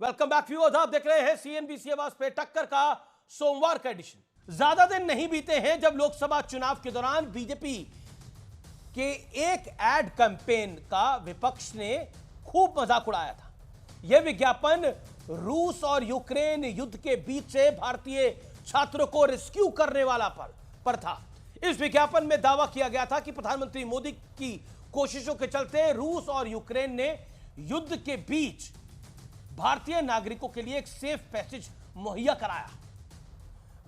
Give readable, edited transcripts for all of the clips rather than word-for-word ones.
Welcome back viewers, आप देख रहे हैं सीएनबीसी आवाज पे टक्कर का सोमवार का एडिशन। ज्यादा दिन नहीं बीते हैं जब लोकसभा चुनाव के दौरान बीजेपी के एक एड कैंपेन का विपक्ष ने खूब मजाक उड़ाया था। यह विज्ञापन रूस और यूक्रेन युद्ध के बीच से भारतीय छात्रों को रेस्क्यू करने वाला पर था। इस विज्ञापन में दावा किया गया था कि प्रधानमंत्री मोदी की कोशिशों के चलते रूस और यूक्रेन ने युद्ध के बीच भारतीय नागरिकों के लिए एक सेफ पैसेज मुहैया कराया।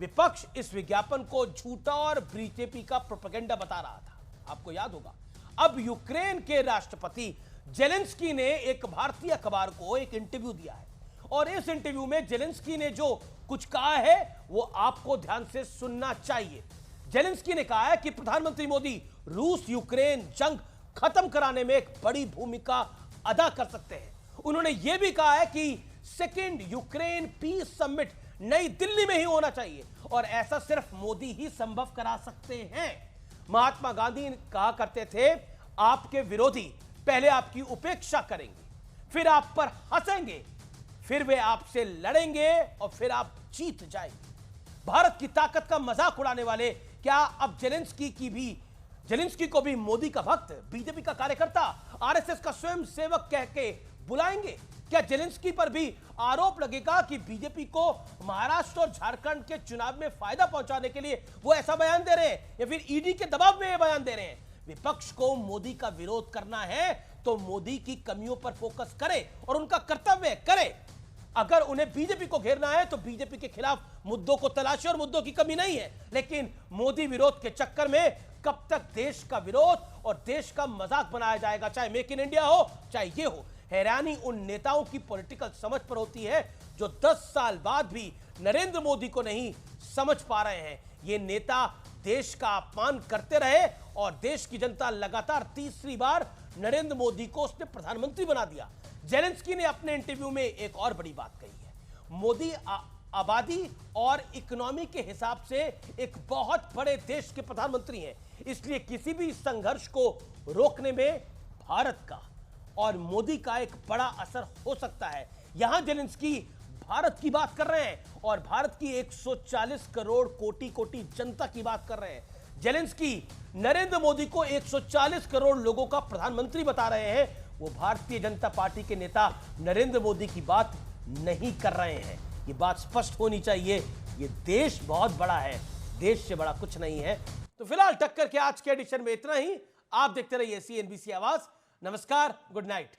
विपक्ष इस विज्ञापन को झूठा और बीजेपी का प्रोपेगेंडा बता रहा था। आपको याद होगा, अब यूक्रेन के राष्ट्रपति जेलेंस्की ने एक भारतीय अखबार को एक इंटरव्यू दिया है और इस इंटरव्यू में जेलेंस्की ने जो कुछ कहा है वो आपको ध्यान से सुनना चाहिए। जेलेंस्की ने कहा है कि प्रधानमंत्री मोदी रूस यूक्रेन जंग खत्म कराने में एक बड़ी भूमिका अदा कर सकते हैं। उन्होंने यह भी कहा है कि सेकेंड यूक्रेन पीस समिट नई दिल्ली में ही होना चाहिए और ऐसा सिर्फ मोदी ही संभव करा सकते हैं। महात्मा गांधी कहा करते थे, आपके विरोधी पहले आपकी उपेक्षा करेंगे, फिर आप पर हंसेंगे, फिर वे आपसे लड़ेंगे और फिर आप जीत जाएंगे। भारत की ताकत का मजाक उड़ाने वाले क्या अब जेलेंस्की को भी मोदी का भक्त, बीजेपी का कार्यकर्ता, आरएसएस का स्वयं सेवक कह के बुलाएंगे? क्या जेलेंस्की पर भी आरोप लगेगा कि बीजेपी को महाराष्ट्र और झारखंड के चुनाव में फायदा पहुंचाने के लिए वो ऐसा बयान दे रहे हैं या फिर ईडी के दबाव में ये बयान दे रहे हैं? विपक्ष को मोदी का विरोध करना है तो मोदी की कमियों पर फोकस करे और उनका कर्तव्य करे। अगर उन्हें बीजेपी को घेरना है तो बीजेपी के खिलाफ मुद्दों को तलाशे और मुद्दों की कमी नहीं है, लेकिन मोदी विरोध के चक्कर में कब तक देश का विरोध और देश का मजाक बनाया जाएगा, चाहे मेक इन इंडिया हो चाहे ये हो। हैरानी उन नेताओं की पॉलिटिकल समझ पर होती है जो 10 साल बाद भी नरेंद्र मोदी को नहीं समझ पा रहे हैं। ये नेता देश का अपमान करते रहे और देश की जनता लगातार तीसरी बार नरेंद्र मोदी को उसने प्रधानमंत्री बना दिया। जेलेंस्की ने अपने इंटरव्यू में एक और बड़ी बात कही है, मोदी आबादी और इकोनॉमी के हिसाब से एक बहुत बड़े देश के प्रधानमंत्री हैं, इसलिए किसी भी संघर्ष को रोकने में भारत का और मोदी का एक बड़ा असर हो सकता है। यहां जेलेंस्की भारत की बात कर रहे हैं और भारत की 140 करोड़ कोटि जनता की बात कर रहे हैं। जेलेंस्की नरेंद्र मोदी को 140 करोड़ लोगों का प्रधानमंत्री बता रहे हैं, वो भारतीय जनता पार्टी के नेता नरेंद्र मोदी की बात नहीं कर रहे हैं। ये बात स्पष्ट होनी चाहिए। ये देश बहुत बड़ा है, देश से बड़ा कुछ नहीं है। तो फिलहाल टक्कर के आज के एडिशन में इतना ही। आप देखते रहिए सीएनबीसी आवाज। नमस्कार, गुड नाइट।